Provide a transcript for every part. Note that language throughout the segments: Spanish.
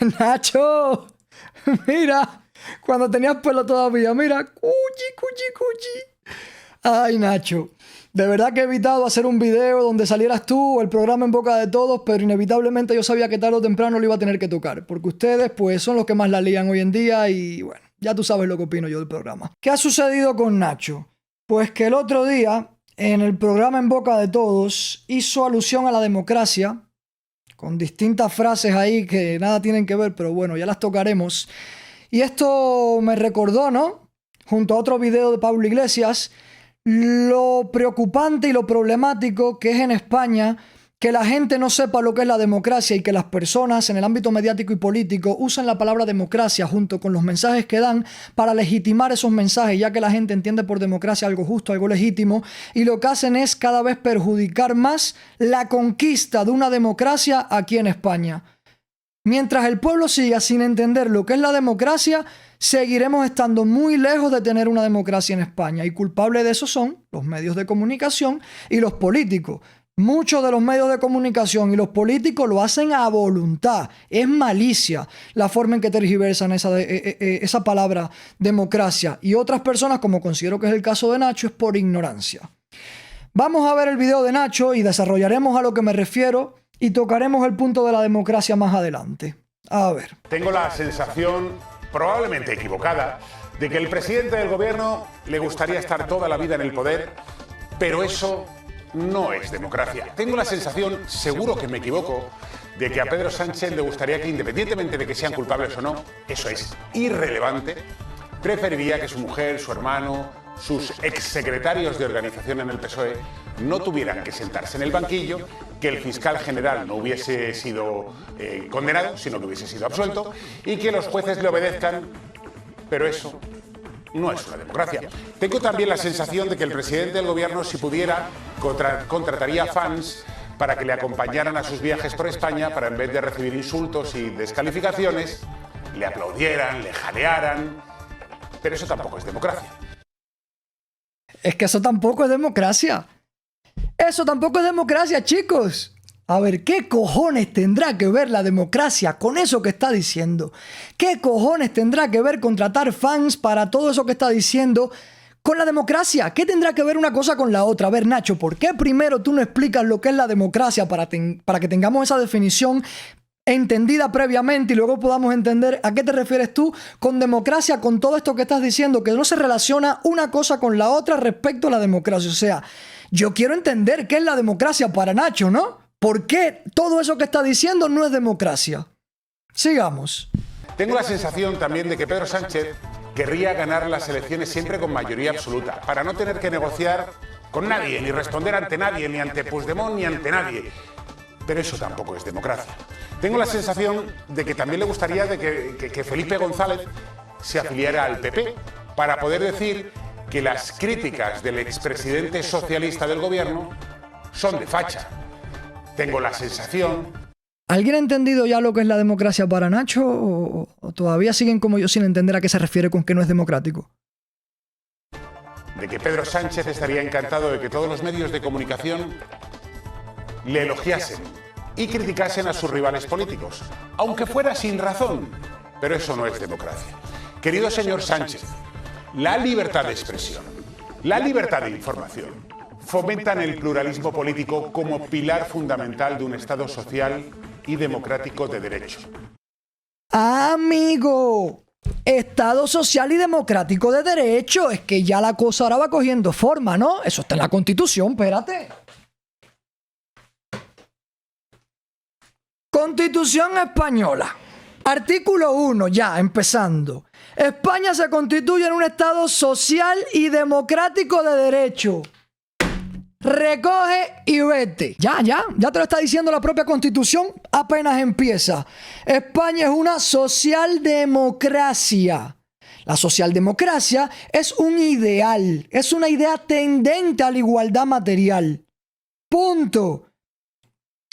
Nacho, mira, cuando tenías pelo todavía, mira, cuchi. Ay, Nacho, de verdad que he evitado hacer un video donde salieras tú o el programa en boca de todos, pero inevitablemente yo sabía que tarde o temprano lo iba a tener que tocar, porque ustedes pues son los que más la lían hoy en día y bueno, ya tú sabes lo que opino yo del programa. ¿Qué ha sucedido con Nacho? Pues que el otro día, en el programa en boca de todos, hizo alusión a la democracia, con distintas frases ahí que nada tienen que ver, pero bueno, ya las tocaremos. Y esto me recordó, ¿no? Junto a otro video de Pablo Iglesias, lo preocupante y lo problemático que es en España que la gente no sepa lo que es la democracia y que las personas en el ámbito mediático y político usan la palabra democracia junto con los mensajes que dan para legitimar esos mensajes, ya que la gente entiende por democracia algo justo, algo legítimo, y lo que hacen es cada vez perjudicar más la conquista de una democracia aquí en España. Mientras el pueblo siga sin entender lo que es la democracia, seguiremos estando muy lejos de tener una democracia en España, y culpables de eso son los medios de comunicación y los políticos. Muchos de los medios de comunicación y los políticos lo hacen a voluntad. Es malicia la forma en que tergiversan esa palabra democracia. Y otras personas, como considero que es el caso de Nacho, es por ignorancia. Vamos a ver el video de Nacho y desarrollaremos a lo que me refiero y tocaremos el punto de la democracia más adelante. A ver. Tengo la sensación, probablemente equivocada, de que el presidente del gobierno le gustaría estar toda la vida en el poder, pero eso no es democracia. Tengo la sensación, seguro que me equivoco, de que a Pedro Sánchez le gustaría que, independientemente de que sean culpables o no, eso es irrelevante, preferiría que su mujer, su hermano, sus exsecretarios de organización en el PSOE no tuvieran que sentarse en el banquillo, que el fiscal general no hubiese sido condenado, sino que hubiese sido absuelto, y que los jueces le obedezcan, pero eso no es una democracia. Tengo también la sensación de que el presidente del gobierno, si pudiera, contrataría fans para que le acompañaran a sus viajes por España, para en vez de recibir insultos y descalificaciones, le aplaudieran, le jalearan, pero eso tampoco es democracia. Es que eso tampoco es democracia. Eso tampoco es democracia, chicos. A ver, ¿qué cojones tendrá que ver la democracia con eso que está diciendo? ¿Qué cojones tendrá que ver contratar fans para todo eso que está diciendo con la democracia? ¿Qué tendrá que ver una cosa con la otra? A ver, Nacho, ¿por qué primero tú no explicas lo que es la democracia para que tengamos esa definición entendida previamente y luego podamos entender a qué te refieres tú con democracia, con todo esto que estás diciendo, que no se relaciona una cosa con la otra respecto a la democracia? O sea, yo quiero entender qué es la democracia para Nacho, ¿no? ¿Por qué todo eso que está diciendo no es democracia? Sigamos. Tengo la sensación también de que Pedro Sánchez querría ganar las elecciones siempre con mayoría absoluta, para no tener que negociar con nadie, ni responder ante nadie, ni ante Puigdemont, ni ante nadie. Pero eso tampoco es democracia. Tengo la sensación de que también le gustaría que Felipe González se afiliara al PP, para poder decir que las críticas del expresidente socialista del gobierno son de facha. Tengo la sensación... ¿Alguien ha entendido ya lo que es la democracia para Nacho o todavía siguen como yo sin entender a qué se refiere con que no es democrático? De que Pedro Sánchez estaría encantado de que todos los medios de comunicación le elogiasen y criticasen a sus rivales políticos, aunque fuera sin razón, pero eso no es democracia. Querido señor Sánchez, la libertad de expresión, la libertad de información, fomentan el pluralismo político como pilar fundamental de un Estado social y democrático de derecho. Amigo, Estado social y democrático de derecho, es que ya la cosa ahora va cogiendo forma, ¿no? Eso está en la Constitución, espérate. Constitución española. Artículo 1, ya, empezando. España se constituye en un Estado social y democrático de derecho. Recoge y vete. Ya te lo está diciendo la propia Constitución, apenas empieza. España es una socialdemocracia. La socialdemocracia es un ideal, es una idea tendente a la igualdad material. Punto.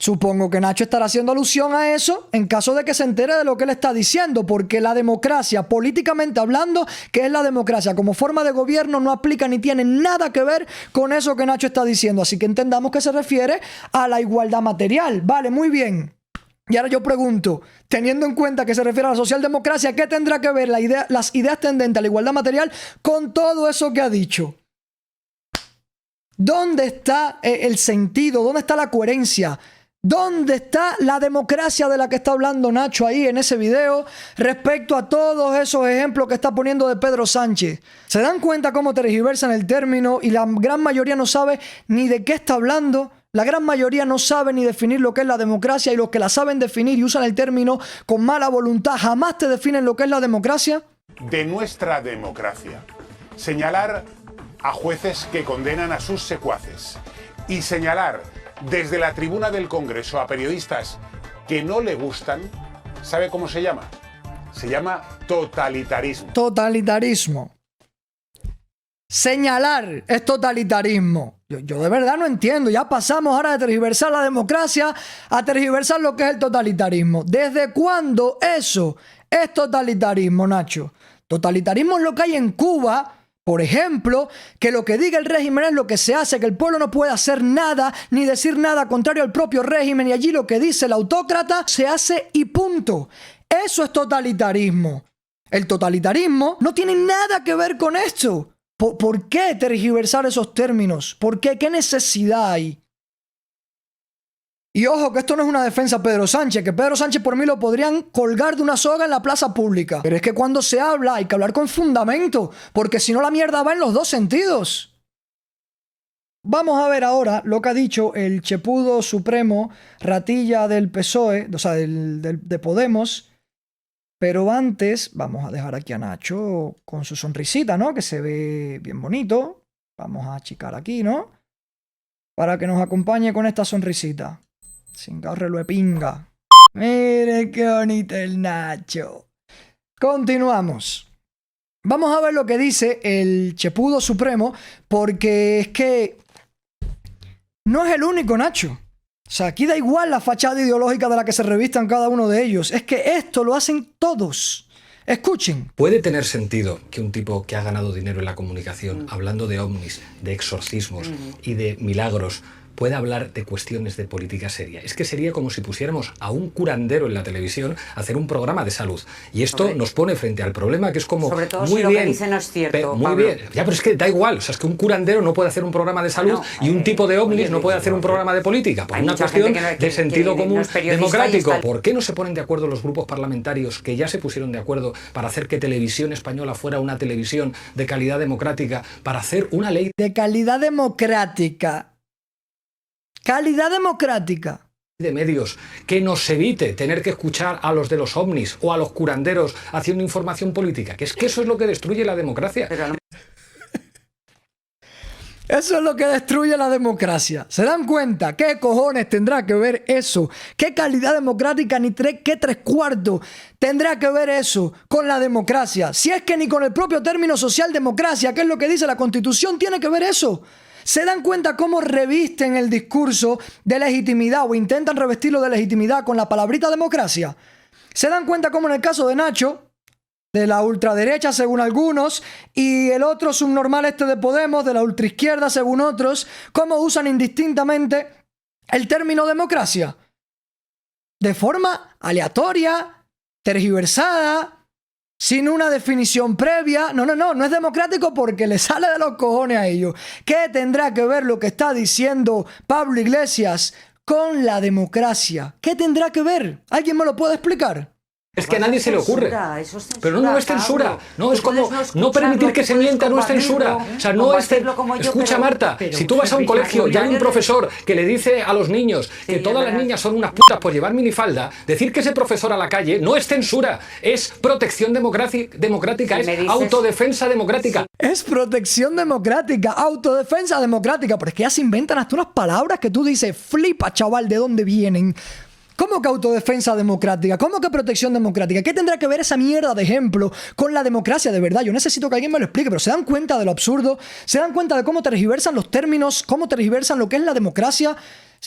Supongo que Nacho estará haciendo alusión a eso en caso de que se entere de lo que él está diciendo, porque la democracia, políticamente hablando, que es la democracia como forma de gobierno, no aplica ni tiene nada que ver con eso que Nacho está diciendo. Así que entendamos que se refiere a la igualdad material. Vale, muy bien. Y ahora yo pregunto, teniendo en cuenta que se refiere a la socialdemocracia, ¿qué tendrá que ver las ideas tendentes a la igualdad material con todo eso que ha dicho? ¿Dónde está el sentido? ¿Dónde está la coherencia? ¿Dónde está la democracia de la que está hablando Nacho ahí en ese video respecto a todos esos ejemplos que está poniendo de Pedro Sánchez? ¿Se dan cuenta cómo tergiversan el término y la gran mayoría no sabe ni de qué está hablando? La gran mayoría no sabe ni definir lo que es la democracia, y los que la saben definir y usan el término con mala voluntad jamás te definen lo que es la democracia. De nuestra democracia, señalar a jueces que condenan a sus secuaces y señalar desde la tribuna del Congreso a periodistas que no le gustan, ¿sabe cómo se llama? Se llama totalitarismo. Totalitarismo. Señalar es totalitarismo. Yo de verdad no entiendo. Ya pasamos ahora de tergiversar la democracia a tergiversar lo que es el totalitarismo. ¿Desde cuándo eso es totalitarismo, Nacho? Totalitarismo es lo que hay en Cuba, por ejemplo, que lo que diga el régimen es lo que se hace, que el pueblo no puede hacer nada ni decir nada contrario al propio régimen, y allí lo que dice el autócrata se hace y punto. Eso es totalitarismo. El totalitarismo no tiene nada que ver con esto. ¿Por qué tergiversar esos términos? ¿Por qué? ¿Qué necesidad hay? Y ojo, que esto no es una defensa a Pedro Sánchez, que Pedro Sánchez por mí lo podrían colgar de una soga en la plaza pública. Pero es que cuando se habla hay que hablar con fundamento, porque si no la mierda va en los dos sentidos. Vamos a ver ahora lo que ha dicho el chepudo supremo ratilla del PSOE, o sea, de Podemos. Pero antes, vamos a dejar aquí a Nacho con su sonrisita, ¿no? Que se ve bien bonito. Vamos a achicar aquí, ¿no? Para que nos acompañe con esta sonrisita. Sin garrelo de pinga. Mire qué bonito el Nacho. Continuamos. Vamos a ver lo que dice el chepudo supremo, porque es que no es el único, Nacho. O sea, aquí da igual la fachada ideológica de la que se revistan cada uno de ellos. Es que esto lo hacen todos. Escuchen. ¿Puede tener sentido que un tipo que ha ganado dinero en la comunicación, hablando de ovnis, de exorcismos y de milagros, pueda hablar de cuestiones de política seria? Es que sería como si pusiéramos a un curandero en la televisión a hacer un programa de salud. Y esto nos pone frente al problema, que es como, sobre todo muy si lo bien, que dice no es cierto, muy Pablo. bien. Ya, pero es que da igual. O sea, es que un curandero no puede hacer un programa de salud y un tipo de ovnis no puede hacer un programa de política. Por hay una mucha cuestión gente que de sentido no común es periodista democrático. y está... ¿Por qué no se ponen de acuerdo los grupos parlamentarios que ya se pusieron de acuerdo para hacer que Televisión Española fuera una televisión de calidad democrática, para hacer una ley De calidad democrática. Calidad democrática. de medios que nos evite tener que escuchar a los de los ovnis o a los curanderos haciendo información política? Que es que eso es lo que destruye la democracia. Pero no... Eso es lo que destruye la democracia. ¿Se dan cuenta? ¿Qué cojones tendrá que ver eso? ¿Qué calidad democrática ni qué tres cuartos tendrá que ver eso con la democracia? Si es que ni con el propio término socialdemocracia, que es lo que dice la Constitución, tiene que ver eso. ¿Se dan cuenta cómo revisten el discurso de legitimidad o intentan revestirlo de legitimidad con la palabrita democracia? ¿Se dan cuenta cómo en el caso de Nacho, de la ultraderecha según algunos, y el otro subnormal de Podemos, de la ultraizquierda según otros, cómo usan indistintamente el término democracia? De forma aleatoria, tergiversada, sin una definición previa. No es democrático porque le sale de los cojones a ellos. ¿Qué tendrá que ver lo que está diciendo Pablo Iglesias con la democracia? ¿Qué tendrá que ver? ¿Alguien me lo puede explicar? Es que a nadie se le ocurre. Eso es censura, Pero no es censura. Pablo. No, es Tú puedes como escucharlo, no permitir que tú se puedes mienta, no es censura. compartirlo, O sea, no es... compartirlo como yo, Escucha, pero- Marta, pero si tú vas a un colegio y hay un profesor que le dice a los niños que Sí, todas es las verdad. niñas son unas putas por llevar minifalda, decir que ese profesor a la calle no es censura, es protección democrática, Si es me dices- autodefensa democrática. Es protección democrática, autodefensa democrática. Pero es que ya se inventan hasta unas palabras que tú dices, flipa, chaval, ¿de dónde vienen? ¿Cómo que autodefensa democrática? ¿Cómo que protección democrática? ¿Qué tendrá que ver esa mierda de ejemplo con la democracia de verdad? Yo necesito que alguien me lo explique, pero ¿se dan cuenta de lo absurdo? ¿Se dan cuenta de cómo tergiversan los términos? ¿Cómo tergiversan lo que es la democracia?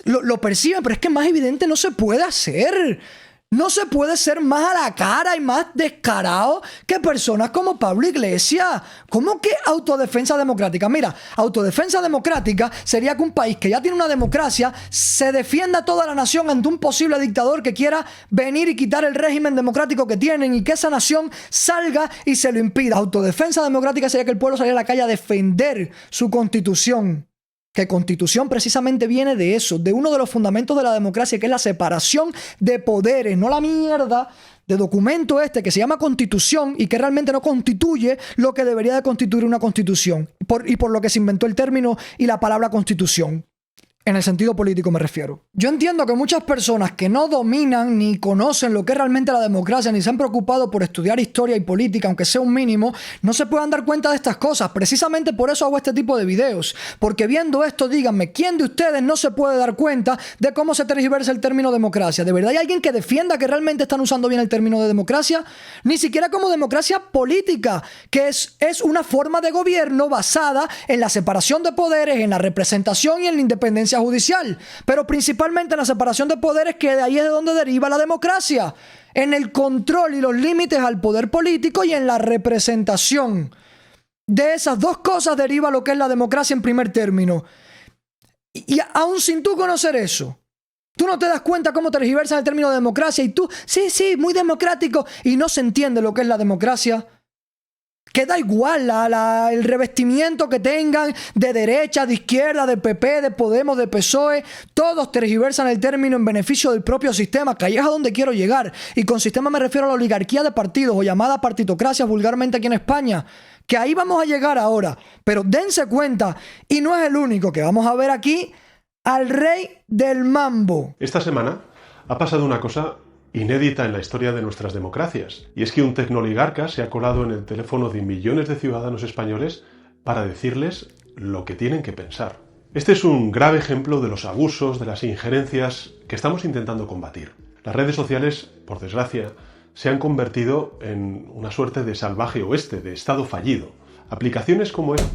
Lo perciben, pero es que más evidente no se puede hacer. No se puede ser más a la cara y más descarado que personas como Pablo Iglesias. ¿Cómo que autodefensa democrática? Mira, autodefensa democrática sería que un país que ya tiene una democracia se defienda a toda la nación ante un posible dictador que quiera venir y quitar el régimen democrático que tienen y que esa nación salga y se lo impida. Autodefensa democrática sería que el pueblo saliera a la calle a defender su constitución. Que constitución precisamente viene de eso, de uno de los fundamentos de la democracia, que es la separación de poderes, no la mierda de documento este que se llama constitución y que realmente no constituye lo que debería de constituir una constitución. Y por lo que se inventó el término y la palabra constitución. En el sentido político me refiero. Yo entiendo que muchas personas que no dominan ni conocen lo que es realmente la democracia, ni se han preocupado por estudiar historia y política, aunque sea un mínimo, no se puedan dar cuenta de estas cosas. Precisamente por eso hago este tipo de videos. Porque viendo esto, díganme, ¿quién de ustedes no se puede dar cuenta de cómo se tergiversa el término democracia? ¿De verdad hay alguien que defienda que realmente están usando bien el término de democracia? Ni siquiera como democracia política, que es una forma de gobierno basada en la separación de poderes, en la representación y en la independencia judicial, pero principalmente en la separación de poderes, que de ahí es de donde deriva la democracia, en el control y los límites al poder político y en la representación. De esas dos cosas deriva lo que es la democracia en primer término. Y aún sin tú conocer eso, tú no te das cuenta cómo tergiversan el término de democracia y tú, sí, muy democrático, y no se entiende lo que es la democracia. Que da igual el revestimiento que tengan de derecha, de izquierda, de PP, de Podemos, de PSOE. Todos tergiversan el término en beneficio del propio sistema, que ahí es a donde quiero llegar. Y con sistema me refiero a la oligarquía de partidos o llamada partitocracia vulgarmente aquí en España. Que ahí vamos a llegar ahora. Pero dense cuenta, y no es el único que vamos a ver aquí, al rey del mambo. Esta semana ha pasado una cosa inédita en la historia de nuestras democracias, y es que un tecnooligarca se ha colado en el teléfono de millones de ciudadanos españoles para decirles lo que tienen que pensar. Este es un grave ejemplo de los abusos, de las injerencias que estamos intentando combatir. Las redes sociales, por desgracia, se han convertido en una suerte de salvaje oeste, de estado fallido. Aplicaciones como esta.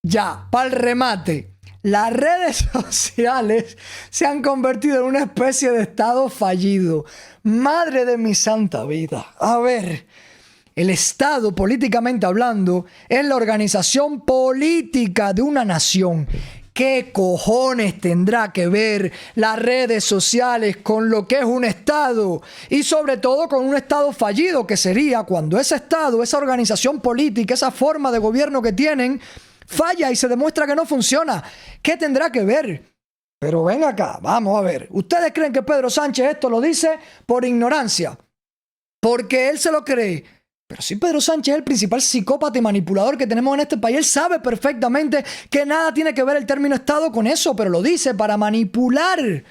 Ya, para el remate. Las redes sociales se han convertido en una especie de estado fallido. Madre de mi santa vida. A ver, el Estado, políticamente hablando, es la organización política de una nación. ¿Qué cojones tendrá que ver las redes sociales con lo que es un Estado? Y sobre todo con un Estado fallido, que sería cuando ese Estado, esa organización política, esa forma de gobierno que tienen, falla y se demuestra que no funciona. ¿Qué tendrá que ver? Pero ven acá, vamos a ver. ¿Ustedes creen que Pedro Sánchez esto lo dice por ignorancia? Porque él se lo cree. Pero si Pedro Sánchez es el principal psicópata y manipulador que tenemos en este país, él sabe perfectamente que nada tiene que ver el término Estado con eso, pero lo dice para manipular.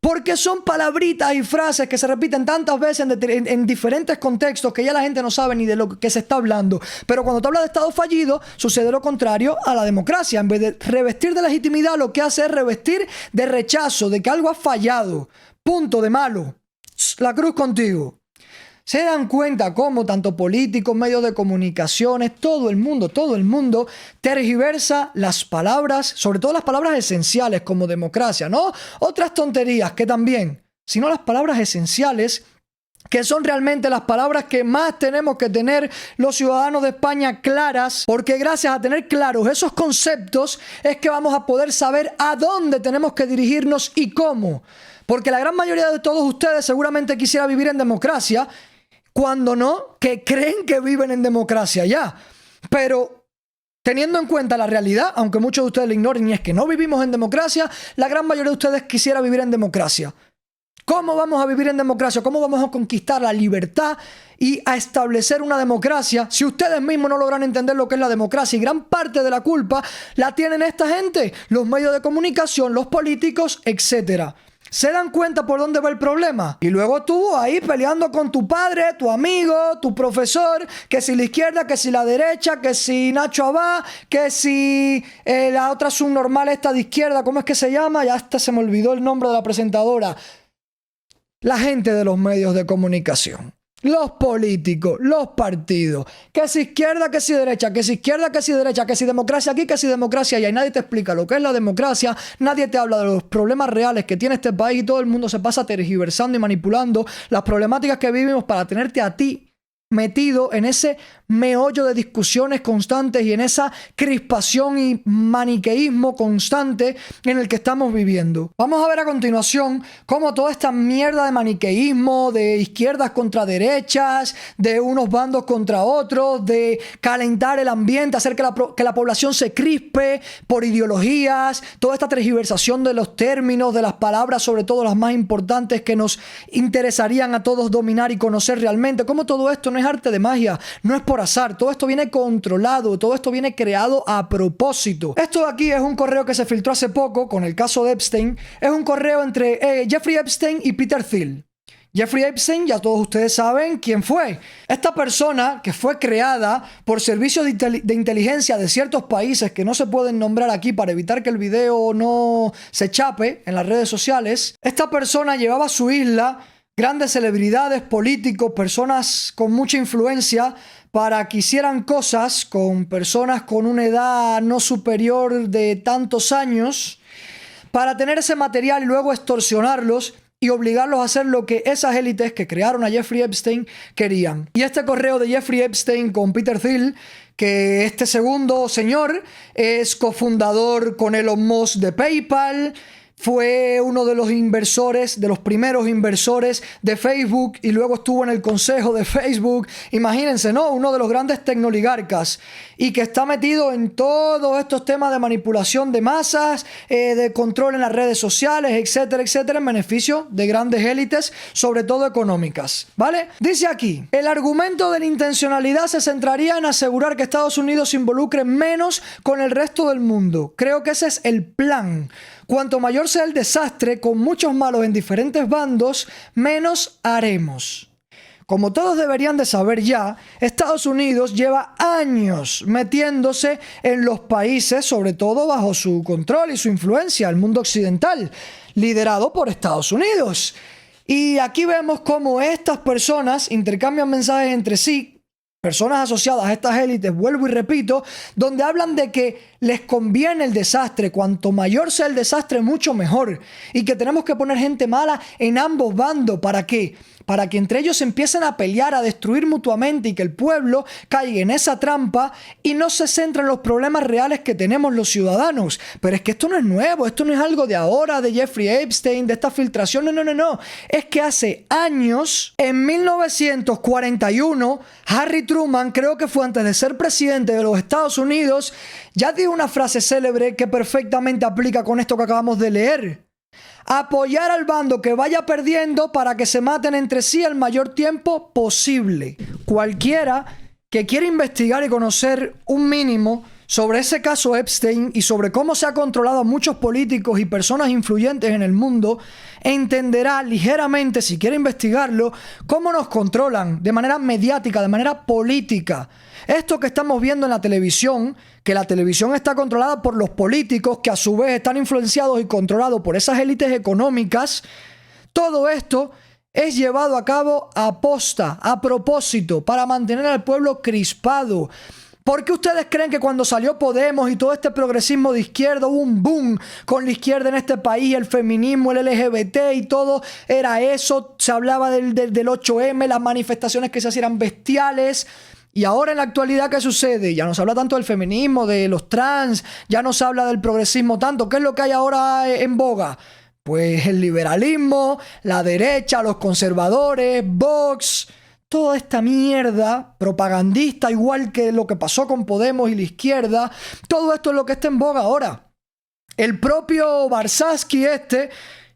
Porque son palabritas y frases que se repiten tantas veces en diferentes contextos que ya la gente no sabe ni de lo que se está hablando. Pero cuando te habla de Estado fallido, sucede lo contrario a la democracia. En vez de revestir de legitimidad, lo que hace es revestir de rechazo, de que algo ha fallado. Punto, de malo. La cruz contigo. Se dan cuenta cómo tanto políticos, medios de comunicaciones, todo el mundo tergiversa las palabras, sobre todo las palabras esenciales como democracia, no otras tonterías que también, sino las palabras esenciales, que son realmente las palabras que más tenemos que tener los ciudadanos de España claras, porque gracias a tener claros esos conceptos es que vamos a poder saber a dónde tenemos que dirigirnos y cómo. Porque la gran mayoría de todos ustedes seguramente quisiera vivir en democracia, cuando no, que creen que viven en democracia ya. Pero teniendo en cuenta la realidad, aunque muchos de ustedes lo ignoren, y es que no vivimos en democracia, la gran mayoría de ustedes quisiera vivir en democracia. ¿Cómo vamos a vivir en democracia? ¿Cómo vamos a conquistar la libertad y a establecer una democracia si ustedes mismos no logran entender lo que es la democracia? Y gran parte de la culpa la tienen esta gente, los medios de comunicación, los políticos, etcétera. ¿Se dan cuenta por dónde va el problema? Y luego tú ahí peleando con tu padre, tu amigo, tu profesor, que si la izquierda, que si la derecha, que si Nacho Abad, que si la otra subnormal esta de izquierda, ¿cómo es que se llama? Ya hasta se me olvidó el nombre de la presentadora. La gente de los medios de comunicación. Los políticos, los partidos, que si izquierda, que si derecha, que si izquierda, que si derecha, que si democracia aquí, que si democracia allá, y nadie te explica lo que es la democracia, nadie te habla de los problemas reales que tiene este país y todo el mundo se pasa tergiversando y manipulando las problemáticas que vivimos para tenerte a ti metido en ese meollo de discusiones constantes y en esa crispación y maniqueísmo constante en el que estamos viviendo. Vamos a ver a continuación cómo toda esta mierda de maniqueísmo, de izquierdas contra derechas, de unos bandos contra otros, de calentar el ambiente, hacer que la población se crispe por ideologías, toda esta tergiversación de los términos, de las palabras, sobre todo las más importantes que nos interesarían a todos dominar y conocer realmente, cómo todo esto no es arte de magia, no es por azar, todo esto viene controlado, todo esto viene creado a propósito. Esto de aquí es un correo que se filtró hace poco con el caso de Epstein, es un correo entre Jeffrey Epstein y Peter Thiel. Jeffrey Epstein, ya todos ustedes saben quién fue. Esta persona que fue creada por servicios de inteligencia de ciertos países que no se pueden nombrar aquí para evitar que el video no se chape en las redes sociales. Esta persona llevaba a su isla grandes celebridades, políticos, personas con mucha influencia para que hicieran cosas con personas con una edad no superior de tantos años para tener ese material y luego extorsionarlos y obligarlos a hacer lo que esas élites que crearon a Jeffrey Epstein querían. Y este correo de Jeffrey Epstein con Peter Thiel, que este segundo señor es cofundador con Elon Musk de PayPal, fue uno de los inversores, de los primeros inversores de Facebook y luego estuvo en el consejo de Facebook. Imagínense, ¿no? Uno de los grandes tecnoligarcas y que está metido en todos estos temas de manipulación de masas, de control en las redes sociales, etcétera, etcétera, en beneficio de grandes élites, sobre todo económicas, ¿vale? Dice aquí, el argumento de la intencionalidad se centraría en asegurar que Estados Unidos se involucre menos con el resto del mundo. Creo que ese es el plan. Cuanto mayor sea el desastre, con muchos malos en diferentes bandos, menos haremos. Como todos deberían de saber ya, Estados Unidos lleva años metiéndose en los países, sobre todo bajo su control y su influencia, el mundo occidental, liderado por Estados Unidos. Y aquí vemos cómo estas personas intercambian mensajes entre sí, personas asociadas a estas élites, vuelvo y repito, donde hablan de que les conviene el desastre, cuanto mayor sea el desastre, mucho mejor, y que tenemos que poner gente mala en ambos bandos. ¿Para qué? Para que entre ellos empiecen a pelear, a destruir mutuamente y que el pueblo caiga en esa trampa y no se centre en los problemas reales que tenemos los ciudadanos. Pero es que esto no es nuevo, esto no es algo de ahora, de Jeffrey Epstein, de esta filtración, no. Es que hace años, en 1941, Harry Truman, creo que fue antes de ser presidente de los Estados Unidos, ya dijo una frase célebre que perfectamente aplica con esto que acabamos de leer. Apoyar al bando que vaya perdiendo para que se maten entre sí el mayor tiempo posible. Cualquiera que quiera investigar y conocer un mínimo sobre ese caso Epstein y sobre cómo se ha controlado a muchos políticos y personas influyentes en el mundo, entenderá ligeramente, si quiere investigarlo, cómo nos controlan de manera mediática, de manera política. Esto que estamos viendo en la televisión, que la televisión está controlada por los políticos, que a su vez están influenciados y controlados por esas élites económicas, todo esto es llevado a cabo a posta, a propósito, para mantener al pueblo crispado. ¿Por qué ustedes creen que cuando salió Podemos y todo este progresismo de izquierda hubo un boom con la izquierda en este país, el feminismo, el LGBT y todo era eso? Se hablaba del 8M, las manifestaciones que se hacían bestiales. Y ahora en la actualidad, ¿qué sucede? Ya no se habla tanto del feminismo, de los trans, ya no se habla del progresismo tanto. ¿Qué es lo que hay ahora en boga? Pues el liberalismo, la derecha, los conservadores, Vox, toda esta mierda propagandista, igual que lo que pasó con Podemos y la izquierda, todo esto es lo que está en boga ahora. El propio Barsaski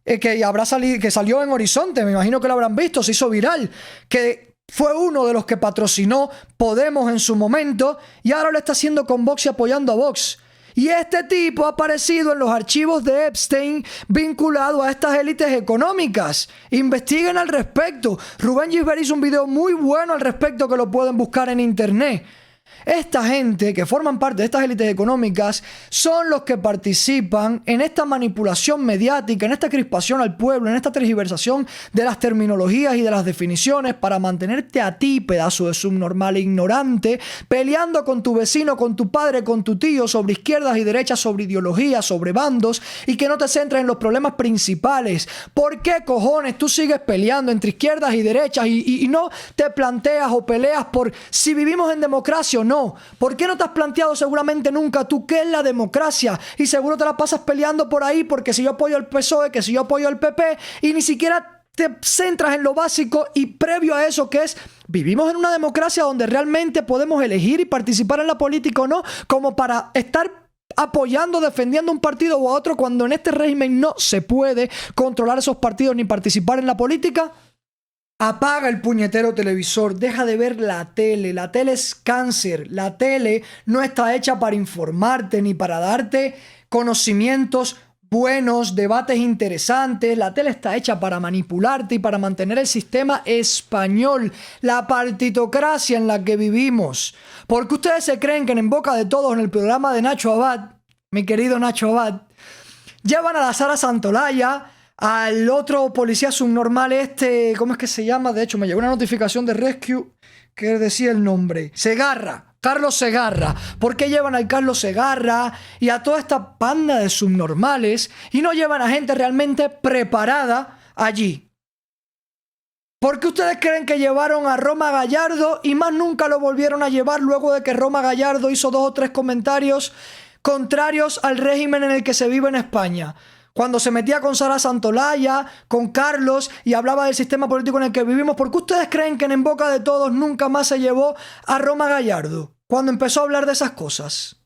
que salió en Horizonte, me imagino que lo habrán visto, se hizo viral, que fue uno de los que patrocinó Podemos en su momento y ahora lo está haciendo con Vox y apoyando a Vox. Y este tipo ha aparecido en los archivos de Epstein vinculado a estas élites económicas. Investiguen al respecto. Rubén Gisbert hizo un video muy bueno al respecto que lo pueden buscar en internet. Esta gente que forman parte de estas élites económicas son los que participan en esta manipulación mediática, en esta crispación al pueblo, en esta tergiversación de las terminologías y de las definiciones para mantenerte a ti, pedazo de subnormal e ignorante, peleando con tu vecino, con tu padre, con tu tío, sobre izquierdas y derechas, sobre ideologías, sobre bandos, y que no te centres en los problemas principales. ¿Por qué cojones tú sigues peleando entre izquierdas y derechas y no te planteas o peleas por si vivimos en democracia o no? ¿Por qué no te has planteado seguramente nunca tú qué es la democracia? Y seguro te la pasas peleando por ahí porque si yo apoyo al PSOE, que si yo apoyo al PP, y ni siquiera te centras en lo básico y previo a eso, que es vivimos en una democracia donde realmente podemos elegir y participar en la política o no, como para estar apoyando, defendiendo un partido u otro cuando en este régimen no se puede controlar esos partidos ni participar en la política. Apaga el puñetero televisor, deja de ver la tele. La tele es cáncer. La tele no está hecha para informarte ni para darte conocimientos buenos, debates interesantes. La tele está hecha para manipularte y para mantener el sistema español, la partitocracia en la que vivimos. Porque ustedes se creen que en boca de todos en el programa de Nacho Abad, mi querido Nacho Abad, llevan a la Sara Santolaya, al otro policía subnormal ¿cómo es que se llama? De hecho, me llegó una notificación de Rescue que decía el nombre. Segarra, Carlos Segarra. ¿Por qué llevan al Carlos Segarra y a toda esta panda de subnormales y no llevan a gente realmente preparada allí? ¿Por qué ustedes creen que llevaron a Roma Gallardo y más nunca lo volvieron a llevar luego de que Roma Gallardo hizo 2 o 3 comentarios contrarios al régimen en el que se vive en España? Cuando se metía con Sara Santolaya, con Carlos y hablaba del sistema político en el que vivimos, ¿por qué ustedes creen que en boca de todos nunca más se llevó a Roma Gallardo cuando empezó a hablar de esas cosas?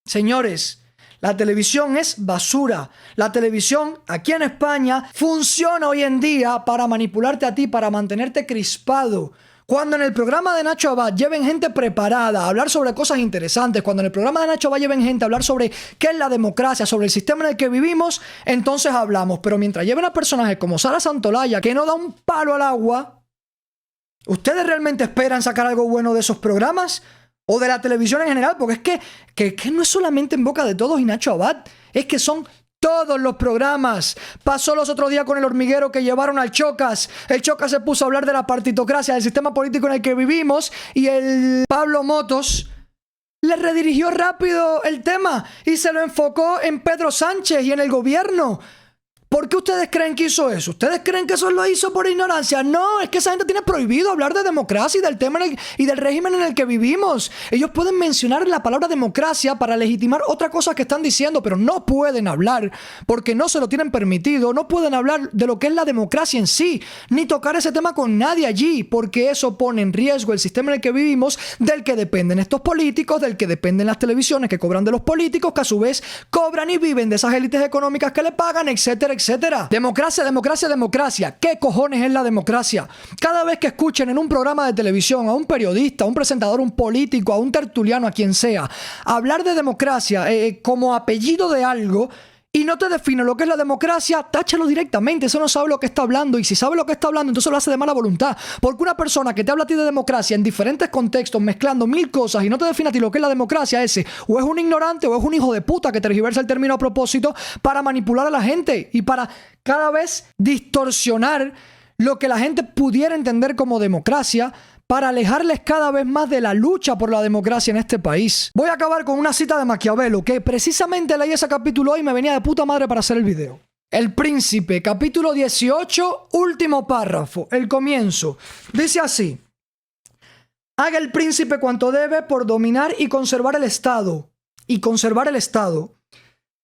Señores, la televisión es basura. La televisión aquí en España funciona hoy en día para manipularte a ti, para mantenerte crispado. Cuando en el programa de Nacho Abad lleven gente preparada a hablar sobre cosas interesantes, cuando en el programa de Nacho Abad lleven gente a hablar sobre qué es la democracia, sobre el sistema en el que vivimos, entonces hablamos. Pero mientras lleven a personajes como Sara Santolaya, que no da un palo al agua, ¿ustedes realmente esperan sacar algo bueno de esos programas? O de la televisión en general, porque es que no es solamente en boca de todos y Nacho Abad, es que son todos los programas. Pasó los otros días con El Hormiguero, que llevaron al Chocas. El Chocas se puso a hablar de la partitocracia, del sistema político en el que vivimos, y el Pablo Motos le redirigió rápido el tema y se lo enfocó en Pedro Sánchez y en el gobierno. ¿Por qué ustedes creen que hizo eso? ¿Ustedes creen que eso lo hizo por ignorancia? No, es que esa gente tiene prohibido hablar de democracia y del tema y del régimen en el que vivimos. Ellos pueden mencionar la palabra democracia para legitimar otra cosa que están diciendo, pero no pueden hablar porque no se lo tienen permitido. No pueden hablar de lo que es la democracia en sí, ni tocar ese tema con nadie allí, porque eso pone en riesgo el sistema en el que vivimos, del que dependen estos políticos, del que dependen las televisiones que cobran de los políticos, que a su vez cobran y viven de esas élites económicas que le pagan, etcétera, etcétera. Democracia, democracia, democracia. ¿Qué cojones es la democracia? Cada vez que escuchen en un programa de televisión a un periodista, a un presentador, un político, a un tertuliano, a quien sea, hablar de democracia como apellido de algo y no te define lo que es la democracia, táchalo directamente. Eso no sabe lo que está hablando, y si sabe lo que está hablando, entonces lo hace de mala voluntad. Porque una persona que te habla a ti de democracia en diferentes contextos, mezclando 1000 cosas, y no te define a ti lo que es la democracia, o es un ignorante o es un hijo de puta que tergiversa el término a propósito para manipular a la gente y para cada vez distorsionar lo que la gente pudiera entender como democracia, para alejarles cada vez más de la lucha por la democracia en este país. Voy a acabar con una cita de Maquiavelo, que precisamente leí ese capítulo hoy y me venía de puta madre para hacer el video. El Príncipe, capítulo 18, último párrafo, el comienzo. Dice así: haga el príncipe cuanto debe por dominar y conservar el Estado.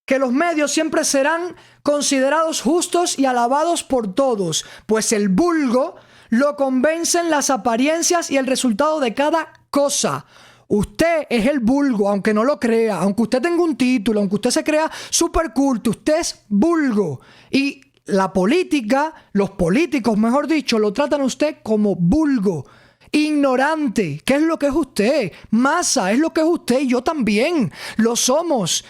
Que los medios siempre serán considerados justos y alabados por todos, pues el vulgo lo convencen las apariencias y el resultado de cada cosa. Usted es el vulgo, aunque no lo crea, aunque usted tenga un título, aunque usted se crea súper culto, usted es vulgo. Y la política, los políticos, mejor dicho, lo tratan a usted como vulgo, ignorante. ¿Qué es lo que es usted? Masa es lo que es usted, y yo también lo somos.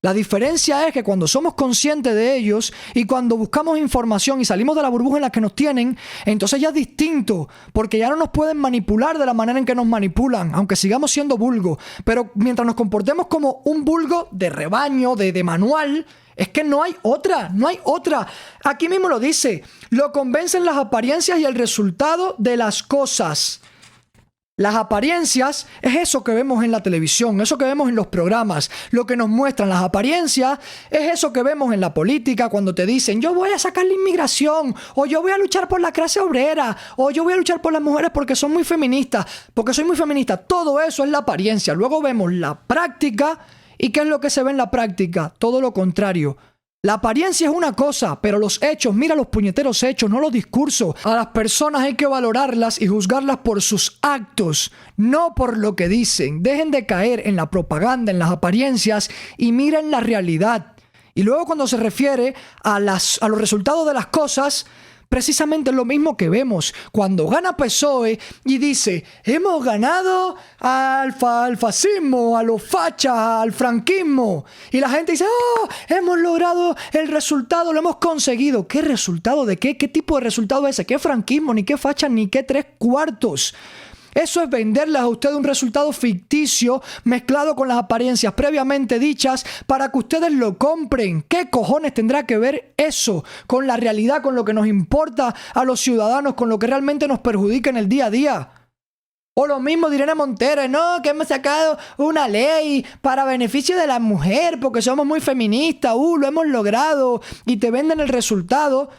La diferencia es que cuando somos conscientes de ellos y cuando buscamos información y salimos de la burbuja en la que nos tienen, entonces ya es distinto, porque ya no nos pueden manipular de la manera en que nos manipulan, aunque sigamos siendo vulgo. Pero mientras nos comportemos como un vulgo de rebaño, de manual, es que no hay otra, no hay otra. Aquí mismo lo dice, lo convencen las apariencias y el resultado de las cosas. Las apariencias es eso que vemos en la televisión, eso que vemos en los programas, lo que nos muestran. Las apariencias es eso que vemos en la política cuando te dicen yo voy a sacar la inmigración, o yo voy a luchar por la clase obrera, o yo voy a luchar por las mujeres porque son muy feministas, porque soy muy feminista. Todo eso es la apariencia. Luego vemos la práctica. ¿Y qué es lo que se ve en la práctica? Todo lo contrario. La apariencia es una cosa, pero los hechos, mira los puñeteros hechos, no los discursos. A las personas hay que valorarlas y juzgarlas por sus actos, no por lo que dicen. Dejen de caer en la propaganda, en las apariencias y miren la realidad. Y luego cuando se refiere a los resultados de las cosas, precisamente lo mismo que vemos cuando gana PSOE y dice hemos ganado al fascismo, a los fachas, al franquismo, y la gente dice oh, hemos logrado el resultado, lo hemos conseguido. ¿Qué resultado? ¿De qué? ¿Qué tipo de resultado es ese? ¿Qué franquismo? Ni qué facha, ni qué 3/4. Eso es venderles a ustedes un resultado ficticio mezclado con las apariencias previamente dichas para que ustedes lo compren. ¿Qué cojones tendrá que ver eso con la realidad, con lo que nos importa a los ciudadanos, con lo que realmente nos perjudica en el día a día? O lo mismo de Irene Montero, no, que hemos sacado una ley para beneficio de la mujer porque somos muy feministas, lo hemos logrado, y te venden el resultado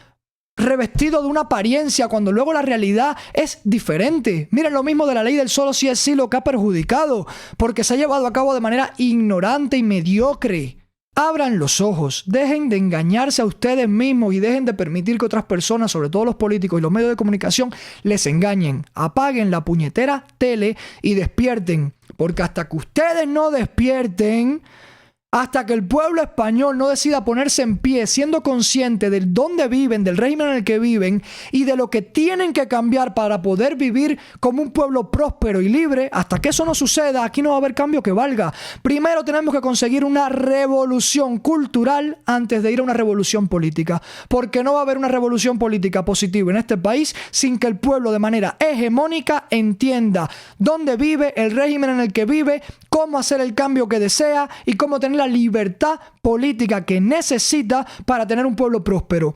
revestido de una apariencia cuando luego la realidad es diferente. Miren lo mismo de la ley del solo sí es sí, lo que ha perjudicado, porque se ha llevado a cabo de manera ignorante y mediocre. Abran los ojos, dejen de engañarse a ustedes mismos y dejen de permitir que otras personas, sobre todo los políticos y los medios de comunicación, les engañen. Apaguen la puñetera tele y despierten, porque hasta que ustedes no despierten, hasta que el pueblo español no decida ponerse en pie siendo consciente de dónde viven, del régimen en el que viven y de lo que tienen que cambiar para poder vivir como un pueblo próspero y libre, hasta que eso no suceda, aquí no va a haber cambio que valga. Primero tenemos que conseguir una revolución cultural antes de ir a una revolución política, porque no va a haber una revolución política positiva en este país sin que el pueblo de manera hegemónica entienda dónde vive, el régimen en el que vive, cómo hacer el cambio que desea y cómo tener la libertad política que necesita para tener un pueblo próspero.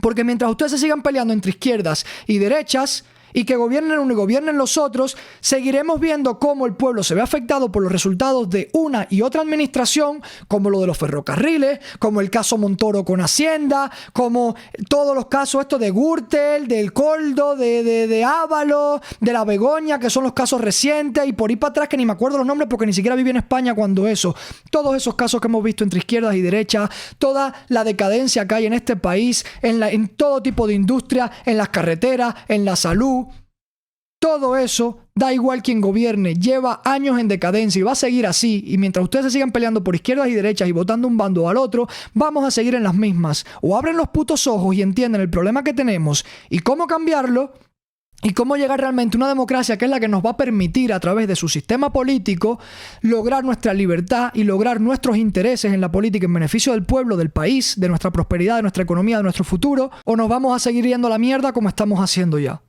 Porque mientras ustedes se sigan peleando entre izquierdas y derechas y que gobiernen uno y gobiernen los otros, seguiremos viendo cómo el pueblo se ve afectado por los resultados de una y otra administración, como lo de los ferrocarriles, como el caso Montoro con Hacienda, como todos los casos estos de Gürtel, del Coldo, de Ábalos, de la Begoña, que son los casos recientes, y por ahí para atrás que ni me acuerdo los nombres porque ni siquiera viví en España cuando eso. Todos esos casos que hemos visto entre izquierdas y derechas, toda la decadencia que hay en este país, en todo tipo de industria, en las carreteras, en la salud. Todo eso, da igual quien gobierne, lleva años en decadencia y va a seguir así. Y mientras ustedes se sigan peleando por izquierdas y derechas y votando un bando al otro, vamos a seguir en las mismas. O abren los putos ojos y entienden el problema que tenemos y cómo cambiarlo, y cómo llegar realmente a una democracia que es la que nos va a permitir, a través de su sistema político, lograr nuestra libertad y lograr nuestros intereses en la política en beneficio del pueblo, del país, de nuestra prosperidad, de nuestra economía, de nuestro futuro. O nos vamos a seguir yendo a la mierda como estamos haciendo ya.